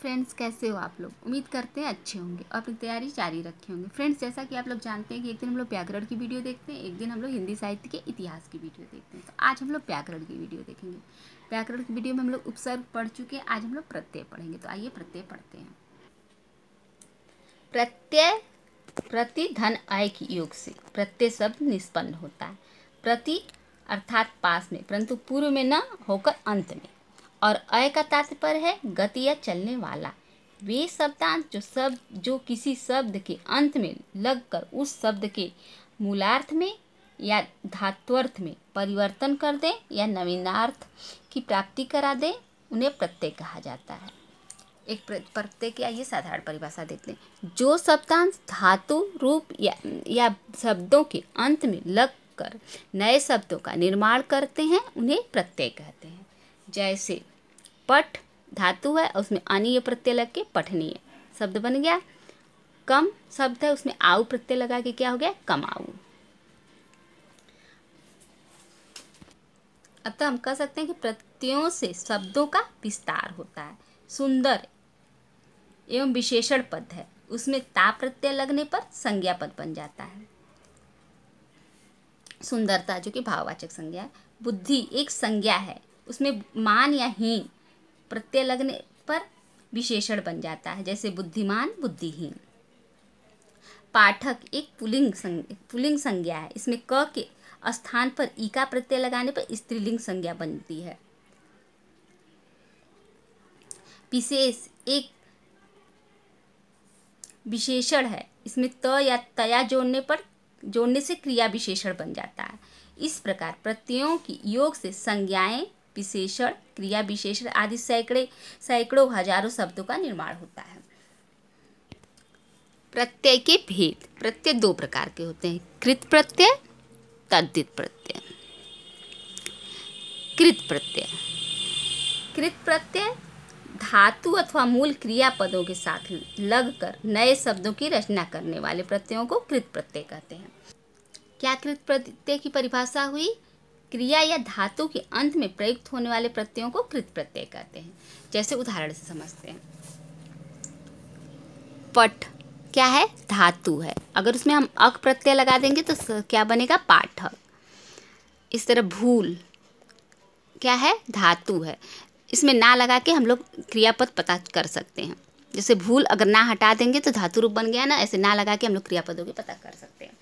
Friends, कैसे हो आप लोग? उम्मीद करते हैं अच्छे होंगे और अपनी तैयारी जारी रखे होंगे। फ्रेंड्स, जैसा कि आप लोग जानते हैं कि एक दिन हम लोग व्याकरण की वीडियो देखते हैं, एक दिन हम लोग हिंदी साहित्य के इतिहास की वीडियो देखते हैं। तो आज हम लोग व्याकरण की वीडियो देखेंगे। व्याकरण की वीडियो में हम लोग उपसर्ग पढ़ चुके हैं, आज हम लोग प्रत्यय पढ़ेंगे। तो आइए प्रत्यय पढ़ते हैं। प्रत्यय प्रति धन अय की योग से प्रत्यय शब्द निष्पन्न होता है। प्रति अर्थात पास में, परंतु पूर्व में न होकर अंत में। और अय का तात्पर्य है गति या चलने वाला। वे शब्दांश जो किसी शब्द के अंत में लगकर उस शब्द के मूलार्थ में या धात्वर्थ में परिवर्तन कर दें या नवीनार्थ की प्राप्ति करा दें, उन्हें प्रत्यय कहा जाता है। एक प्रत्यय की आइए साधारण परिभाषा देखते हैं। जो शब्दांश धातु रूप या शब्दों के अंत में लगकर नए शब्दों का निर्माण करते हैं, उन्हें प्रत्यय कहते हैं। जैसे पठ धातु है, उसमें अनीय प्रत्यय लग के पठनीय शब्द बन गया। कम शब्द है, उसमें आऊ प्रत्यय लगा के क्या हो गया? कमाऊ। अतः हम कह सकते हैं कि प्रत्ययों से शब्दों का विस्तार होता है। सुंदर एवं विशेषण पद है, उसमें ता प्रत्यय लगने पर संज्ञा पद बन जाता है। सुंदरता जो कि भाववाचक संज्ञा है। बुद्धि एक संज्ञा है, उसमें मान या हीन प्रत्यय लगने पर विशेषण बन जाता है, जैसे बुद्धिमान बुद्धिहीन। पाठक एक पुल्लिंग संज्ञा है, इसमें क के स्थान पर ई का प्रत्यय लगाने पर स्त्रीलिंग संज्ञा बनती है। विशेष एक विशेषण है, इसमें त या तया जोड़ने से क्रिया विशेषण बन जाता है। इस प्रकार प्रत्ययों की योग से संज्ञाएं, विशेषण, क्रिया विशेषण आदि सैकड़ों हजारों शब्दों का निर्माण होता है। प्रत्यय के भेद। प्रत्यय दो प्रकार के होते हैं, कृत प्रत्यय, तद्धित प्रत्यय। कृत प्रत्यय धातु अथवा मूल क्रिया पदों के साथ लगकर नए शब्दों की रचना करने वाले प्रत्ययों को कृत प्रत्यय कहते हैं। क्या कृत प्रत्यय की परिभाषा हुई? क्रिया या धातु के अंत में प्रयुक्त होने वाले प्रत्ययों को कृत प्रत्यय कहते हैं। जैसे उदाहरण से समझते हैं। पठ क्या है? धातु है, अगर उसमें हम अक प्रत्यय लगा देंगे तो क्या बनेगा? पाठक। इस तरह भूल क्या है? धातु है, इसमें ना लगा के हम लोग क्रियापद पता कर सकते हैं। जैसे भूल अगर ना हटा देंगे तो धातु रूप बन गया ना, ऐसे ना लगा के हम लोग क्रियापदों के पता कर सकते हैं।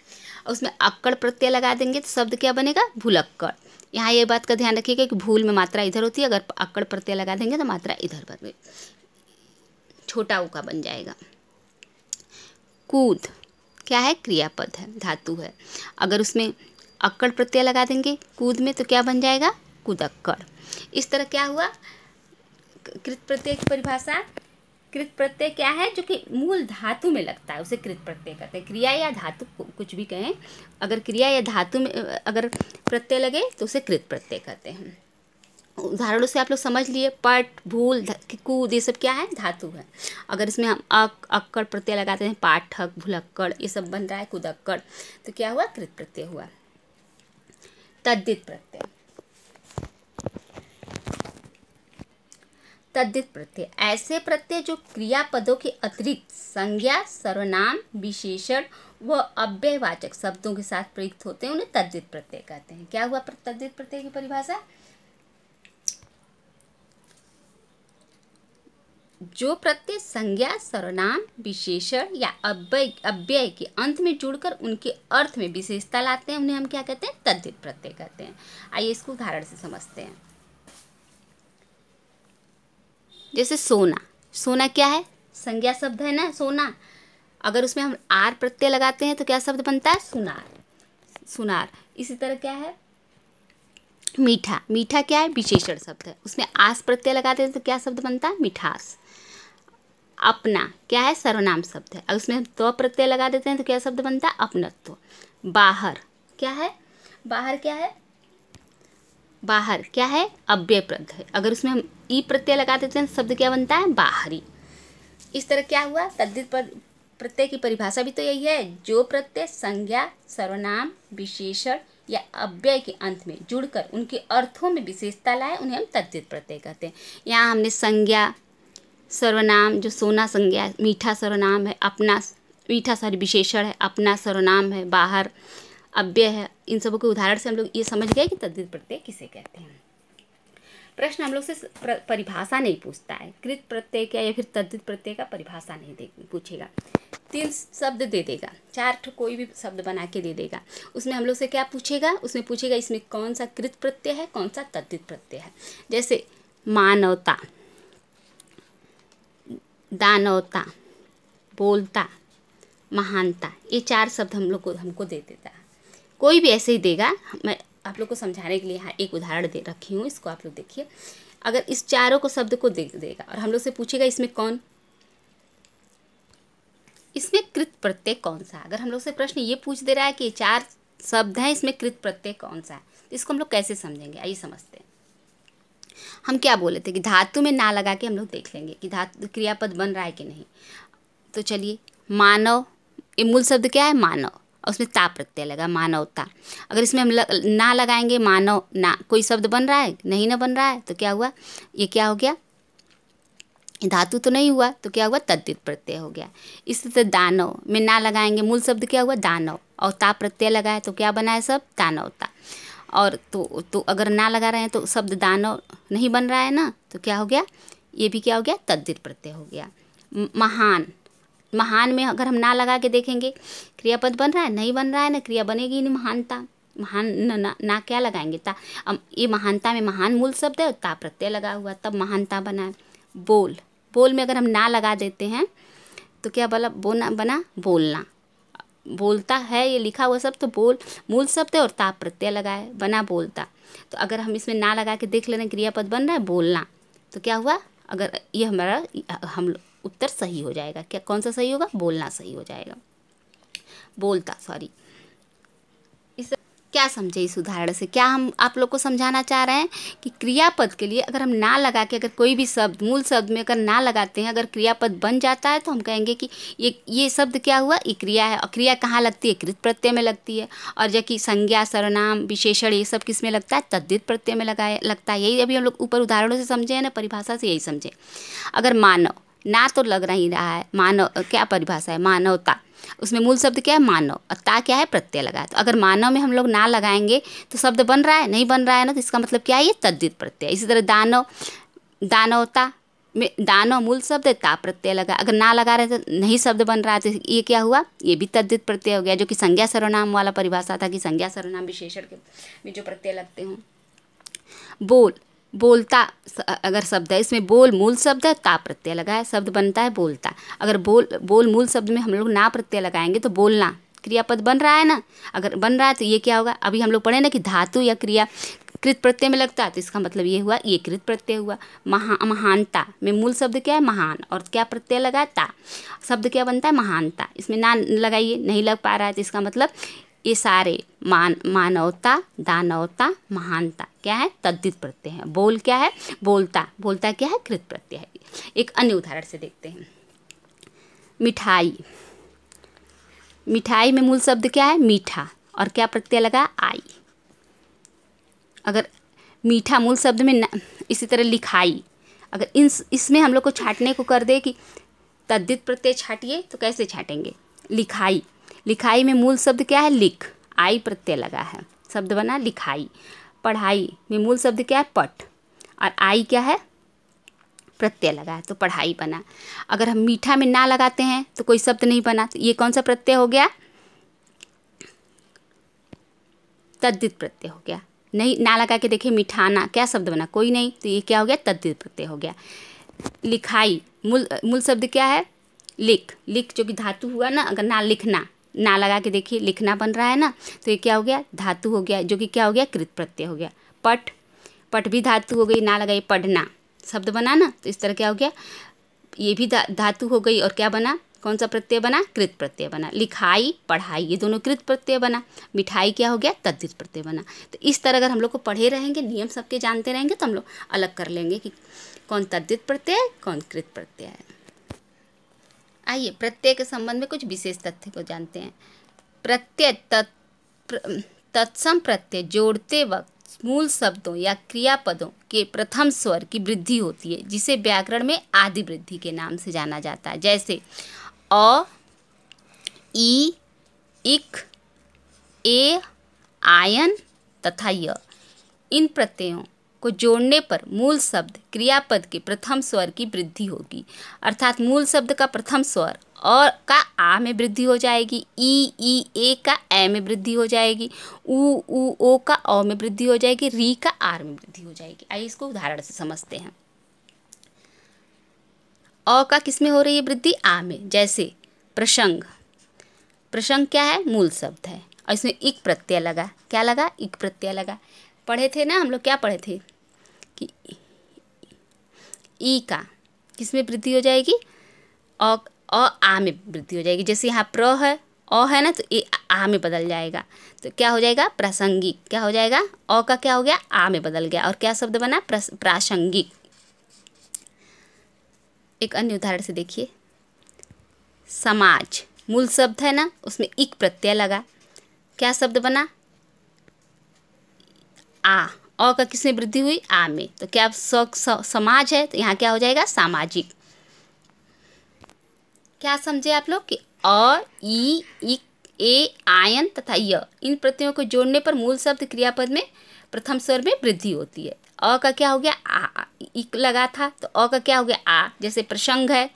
और उसमें अक्कड़ प्रत्यय लगा देंगे तो शब्द क्या बनेगा? भूलक्कड़। यहाँ ये बात का ध्यान रखिएगा कि भूल में मात्रा इधर होती है, अगर अक्कड़ प्रत्यय लगा देंगे तो मात्रा इधर बन गई, छोटा ऊ का बन जाएगा। कूद क्या है? क्रियापद है, धातु है, अगर उसमें अक्कड़ प्रत्यय लगा देंगे कूद में तो क्या बन जाएगा? कुदक्कड़। इस तरह क्या हुआ? कृत प्रत्यय की परिभाषा। कृत प्रत्यय क्या है? जो कि मूल धातु में लगता है, उसे कृत प्रत्यय कहते हैं। क्रिया या धातु कुछ भी कहें, अगर क्रिया या धातु में अगर प्रत्यय लगे तो उसे कृत प्रत्यय कहते हैं। उदाहरणों से आप लोग समझ लिए, पट, भूल, कूद, ये सब क्या है? धातु है। अगर इसमें हम अक्कड़ प्रत्यय लगाते हैं, पाठक, भूलक्कड़, ये सब बन रहा है कुदक्कड़, तो क्या हुआ? कृत प्रत्यय हुआ। तद्धित प्रत्यय। तद्धित प्रत्यय ऐसे प्रत्यय जो क्रियापदों के अतिरिक्त संज्ञा, सर्वनाम, विशेषण व अव्ययवाचक शब्दों के साथ प्रयुक्त होते हैं, उन्हें तद्धित प्रत्यय कहते हैं। क्या हुआ तद्धित प्रत्यय की परिभाषा? जो प्रत्यय संज्ञा, सर्वनाम, विशेषण या अव्यय के अंत में जुड़कर उनके अर्थ में विशेषता लाते हैं, उन्हें हम क्या कहते हैं? तद्धित प्रत्यय कहते हैं। आइए इसको उदाहरण से समझते हैं। जैसे सोना। सोना क्या है? संज्ञा शब्द है ना, सोना। अगर उसमें हम आर प्रत्यय लगाते हैं तो क्या शब्द बनता है? सुनार। सुनार। इसी तरह क्या है? मीठा। मीठा क्या है? विशेषण शब्द है, उसमें आस प्रत्यय लगाते हैं तो क्या शब्द बनता है? मिठास। अपना क्या है? सर्वनाम शब्द है, अगर उसमें हम तो प्रत्यय लगा देते हैं तो क्या शब्द बनता है? अपनत्व। बाहर क्या है? बाहर क्या है? बाहर क्या है? अव्यय पद है, अगर उसमें हम ई प्रत्यय लगा देते हैं तो शब्द क्या बनता है? बाहरी। इस तरह क्या हुआ? तद्धित प्रत्यय की परिभाषा भी तो यही है, जो प्रत्यय संज्ञा, सर्वनाम, विशेषण या अव्यय के अंत में जुड़कर उनके अर्थों में विशेषता लाए, उन्हें हम तद्धित प्रत्यय कहते हैं। यहाँ हमने संज्ञा, सर्वनाम जो सोना संज्ञा है, मीठा सर्वनाम है, अपना मीठा सॉरी विशेषण है, अपना सर्वनाम है, बाहर अव्यय है। इन सबों के उदाहरण से हम लोग ये समझ गए कि तद्धित प्रत्यय किसे कहते हैं। प्रश्न हम लोग से परिभाषा नहीं पूछता है, कृत प्रत्यय क्या या फिर तद्धित प्रत्यय का परिभाषा नहीं पूछेगा। 3 शब्द दे देगा, 4 कोई भी शब्द बना के दे देगा। उसमें हम लोग से क्या पूछेगा, उसमें पूछेगा इसमें कौन सा कृत प्रत्यय है, कौन सा तद्धित प्रत्यय है। जैसे मानवता, दानवता, बोलता, महानता, ये 4 शब्द हम लोग को हमको दे देता है। कोई भी ऐसे ही देगा। मैं आप लोग को समझाने के लिए यहाँ एक उदाहरण दे रखी हूँ, इसको आप लोग देखिए। अगर इस चारों को शब्द को दे देगा और हम लोग से पूछेगा इसमें कृत प्रत्यय कौन सा है। अगर हम लोग से प्रश्न ये पूछ दे रहा है कि 4 शब्द हैं, इसमें कृत प्रत्यय कौन सा है, तो इसको हम लोग कैसे समझेंगे, आइए समझते हैं। हम क्या बोले थे कि धातु में ना लगा के हम लोग देख लेंगे कि धातु क्रियापद बन रहा है कि नहीं। तो चलिए, मानव, ये मूल शब्द क्या है, मानव, और उसमें ता प्रत्यय लगा, मानवता। अगर इसमें हम ना लगाएंगे, मानव ना, कोई शब्द बन रहा है, नहीं ना बन रहा है, तो क्या हुआ, ये क्या हो गया, धातु तो नहीं हुआ, तो क्या हुआ, तद्धित प्रत्यय हो गया। इसी तरह दानव में ना लगाएंगे, मूल शब्द क्या हुआ, दानव, और ता प्रत्यय लगा है, तो क्या बना है सब, दानवता। और तो अगर ना लगा रहे हैं तो शब्द दानव नहीं बन रहा है ना, तो क्या हो गया, ये भी क्या हो गया, तद्धित प्रत्यय हो गया। महान, महान में अगर हम ना लगा के देखेंगे, क्रियापद बन रहा है, नहीं बन रहा है ना, क्रिया बनेगी नहीं, महानता, महान ना क्या लगाएंगे, ता। अब ये महानता में महान मूल शब्द है और ता प्रत्यय लगा हुआ, तब महानता बना है। बोल, बोल में अगर हम ना लगा देते हैं तो क्या बना बोलना, बोलता है ये लिखा हुआ सब, तो बोल मूल शब्द है और ता प्रत्यय लगा है, बना बोलता। तो अगर हम इसमें ना लगा के देख ले रहे हैं, क्रियापद बन रहा है बोलना, तो क्या हुआ, अगर ये हमारा हम उत्तर सही हो जाएगा। क्या, कौन सा सही होगा, बोलना सही हो जाएगा, बोलता सॉरी। इस क्या समझे इस उदाहरण से, क्या हम आप लोग को समझाना चाह रहे हैं कि क्रियापद के लिए अगर हम ना लगा के, अगर कोई भी शब्द मूल शब्द में अगर ना लगाते हैं, अगर क्रियापद बन जाता है, तो हम कहेंगे कि ये शब्द क्या हुआ, ये क्रिया है। और क्रिया कहाँ लगती है, कृत प्रत्यय में लगती है। और जबकि संज्ञा, सर्वनाम, विशेषण, ये सब किस में लगता है, तद्धित प्रत्यय में लगता है। यही अभी हम लोग ऊपर उदाहरणों से समझे हैं ना, परिभाषा से यही समझे। अगर मानव, ना तो लग ही रहा है, मानव क्या परिभाषा है, मानवता, उसमें मूल शब्द क्या है, मानव, और ता क्या है, प्रत्यय लगा है। तो अगर मानव में हम लोग ना लगाएंगे तो शब्द बन रहा है, नहीं बन रहा है ना, तो इसका मतलब क्या है, ये तद्धित प्रत्यय। इसी तरह दानव, दानवता में दानव मूल शब्द है, ता प्रत्यय लगा, अगर ना लगा रहे तो नहीं शब्द बन रहा है, तो ये क्या हुआ, ये भी तद्धित प्रत्यय हो गया। जो कि संज्ञा सर्वनाम वाला परिभाषा था कि संज्ञा सर्वनाम विशेषण के में जो प्रत्यय लगते हों। बोल, बोलता अगर शब्द है, इसमें बोल मूल शब्द है, ता प्रत्यय लगा है, शब्द बनता है बोलता। अगर बोल मूल शब्द में हम लोग ना प्रत्यय लगाएंगे तो बोलना क्रियापद बन रहा है ना, अगर बन रहा है तो ये क्या होगा, अभी हम लोग पढ़े ना कि धातु या क्रिया कृत प्रत्यय में लगता है, तो इसका मतलब ये हुआ, ये कृत प्रत्यय हुआ। महानता में मूल शब्द क्या है, महान, और क्या प्रत्यय लगा है, ता, शब्द क्या बनता है, महानता। इसमें ना लगाइए, नहीं लग पा रहा है, तो इसका मतलब ये सारे मानवता, दानवता, महानता क्या है, तद्धित प्रत्यय है। बोल क्या है, बोलता, बोलता क्या है, कृत प्रत्यय है। एक अन्य उदाहरण से देखते हैं। मिठाई, मिठाई में मूल शब्द क्या है, मीठा, और क्या प्रत्यय लगा, आई। अगर मीठा मूल शब्द में इसी तरह लिखाई, अगर इसमें हम लोग को छाटने को कर दे कि तद्धित प्रत्यय छाटिए, तो कैसे छाटेंगे, लिखाई, लिखाई में मूल शब्द क्या है, लिख, आई प्रत्यय लगा है, शब्द बना लिखाई। पढ़ाई में मूल शब्द क्या है, पठ, और आई क्या है, प्रत्यय लगा है, तो पढ़ाई बना। अगर हम मीठा में ना लगाते हैं तो कोई शब्द नहीं बना, तो ये कौन सा प्रत्यय हो गया, तद्धित प्रत्यय हो गया। नहीं ना लगा के देखिए, मिठाना क्या शब्द बना, कोई नहीं, तो ये क्या हो गया, तद्धित प्रत्यय हो गया। लिखाई मूल शब्द क्या है, लिख, लिख जो कि धातु हुआ ना, अगर ना लिखना ना लगा के देखिए, लिखना बन रहा है ना, तो ये क्या हो गया, धातु हो गया, जो कि क्या हो गया, कृत प्रत्यय हो गया। पठ, पठ भी धातु हो गई, ना लगाई, पढ़ना शब्द बना ना, तो इस तरह क्या हो गया, ये भी धातु हो गई, और क्या बना, कौन सा प्रत्यय बना, कृत प्रत्यय बना। लिखाई, पढ़ाई, ये दोनों कृत प्रत्यय बना। मिठाई क्या हो गया, तद्धित प्रत्यय बना। तो इस तरह अगर हम लोग को पढ़े रहेंगे, नियम सबके जानते रहेंगे, तो हम लोग अलग कर लेंगे कि कौन तद्धित प्रत्यय है, कौन कृत प्रत्यय है। आइए प्रत्यय के संबंध में कुछ विशेष तथ्य को जानते हैं। प्रत्यय तत्सम प्रत्यय जोड़ते वक्त मूल शब्दों या क्रियापदों के प्रथम स्वर की वृद्धि होती है, जिसे व्याकरण में आदि वृद्धि के नाम से जाना जाता है। जैसे अ, ई, इक, ए, आयन तथा य। इन प्रत्ययों को जोड़ने पर मूल शब्द क्रियापद के प्रथम स्वर की वृद्धि होगी, अर्थात मूल शब्द का प्रथम स्वर और का आ में वृद्धि हो जाएगी, ई ए का ए में वृद्धि हो जाएगी, उ ओ का औ में वृद्धि हो जाएगी, री का आर में वृद्धि हो जाएगी। आइए इसको उदाहरण से समझते हैं। अ का किस में हो रही है वृद्धि? आ में। जैसे प्रसंग। प्रसंग क्या है? मूल शब्द है और इसमें इक प्रत्यय लगा। क्या लगा? इक प्रत्यय लगा। पढ़े थे ना हम लोग, क्या पढ़े थे कि ई का किस में वृद्धि हो जाएगी? अ आ में वृद्धि हो जाएगी। जैसे यहाँ प्र है, अ है ना, तो ए आ में बदल जाएगा, तो क्या हो जाएगा? प्रासंगिक। क्या हो जाएगा? अ का क्या हो गया? आ में बदल गया और क्या शब्द बना? प्रासंगिक। एक अन्य उदाहरण से देखिए। समाज। मूल शब्द है ना, उसमें इक प्रत्यय लगा। क्या शब्द बना? आ। अ का किस में वृद्धि हुई? आ में। तो क्या समाज है, तो यहाँ क्या हो जाएगा? सामाजिक। क्या समझे आप लोग कि अ, ई, इक, ए, आयन तथा य, इन प्रत्ययों को जोड़ने पर मूल शब्द क्रियापद में प्रथम स्वर में वृद्धि होती है। अ का क्या हो गया? आ। इक लगा था तो अ का क्या हो गया? आ। जैसे प्रसंग है,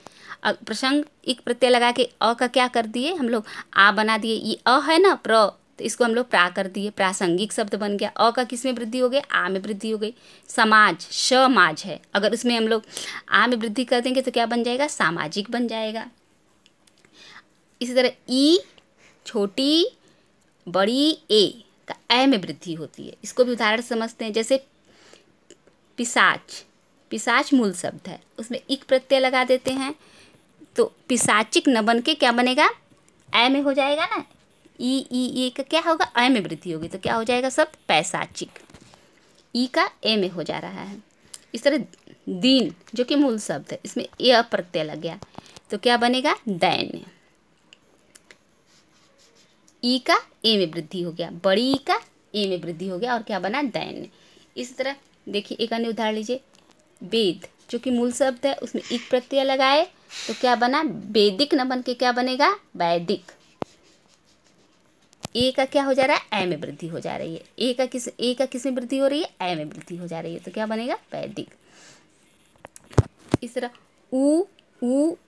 प्रसंग इक प्रत्यय लगा के अ का क्या कर दिए हम लोग? आ बना दिए। ये अ है ना, प्र, तो इसको हम लोग प्रा कर दिए, प्रासंगिक शब्द बन गया। अ का किस में वृद्धि हो गई? आ में वृद्धि हो गई। समाज, समाज है, अगर उसमें हम लोग आ में वृद्धि कर देंगे तो क्या बन जाएगा? सामाजिक बन जाएगा। इसी तरह ई, छोटी बड़ी ए का ए में वृद्धि होती है। इसको भी उदाहरण समझते हैं। जैसे पिशाच। पिशाच मूल शब्द है, उसमें इक प्रत्यय लगा देते हैं तो पिशाचिक न बन के क्या बनेगा? ए में हो जाएगा ना। ई का क्या होगा? ए में वृद्धि होगी तो क्या हो जाएगा शब्द? पैशाचिक। ई का ए में हो जा रहा है। इस तरह दीन जो कि मूल शब्द है, इसमें ए प्रत्यय लग गया तो क्या बनेगा? दैन्य। ई का ए में वृद्धि हो गया, बड़ी ई का ए में वृद्धि हो गया और क्या बना? दैन्य। इसी तरह देखिए एक अन्य उदाहरण लीजिए। वेद जो कि मूल शब्द है, उसमें इक प्रत्यय लगाए तो क्या बना? वैदिक न बन के क्या बनेगा? वैदिक। ए का क्या हो जा रहा है? ए में वृद्धि हो जा रही है। ए का किस में वृद्धि हो रही है? ए में वृद्धि हो जा रही है तो क्या बनेगा? वैदिक। इस तरह उ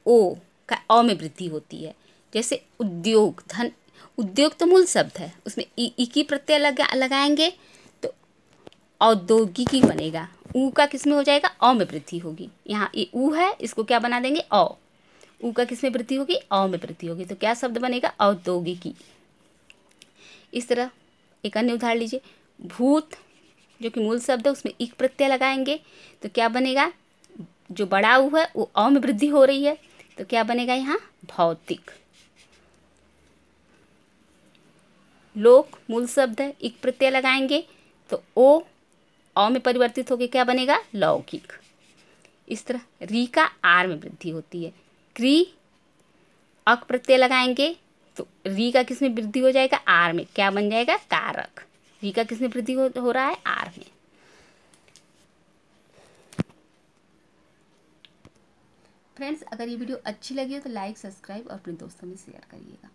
ओ का अ में वृद्धि होती है। जैसे उद्योग, धन। उद्योग तो मूल शब्द है, उसमें इकी प्रत्यय लगाएंगे तो औद्योगिकी बनेगा। ऊ का किस में हो जाएगा? अ में वृद्धि होगी। यहाँ ये ऊ है, इसको क्या बना देंगे? अ। ऊ का किस में वृद्धि होगी? अ में वृद्धि होगी तो क्या शब्द बनेगा? औद्योगिकी। इस तरह एक अन्य उदाहरण लीजिए। भूत जो कि मूल शब्द है, उसमें इक प्रत्यय लगाएंगे तो क्या बनेगा? जो बड़ा ऊ है वो अ में वृद्धि हो रही है तो क्या बनेगा यहाँ? भौतिक। लोक मूल शब्द है, इक प्रत्यय लगाएंगे तो ओ अ में परिवर्तित होकर क्या बनेगा? लौकिक। इस तरह री का आर में वृद्धि होती है। क्री, अक प्रत्यय लगाएंगे तो री का किस में वृद्धि हो जाएगा? आर में। क्या बन जाएगा? कारक। री का किस में वृद्धि हो रहा है? आर में। फ्रेंड्स, अगर ये वीडियो अच्छी लगी हो तो लाइक, सब्सक्राइब और अपने दोस्तों में शेयर करिएगा।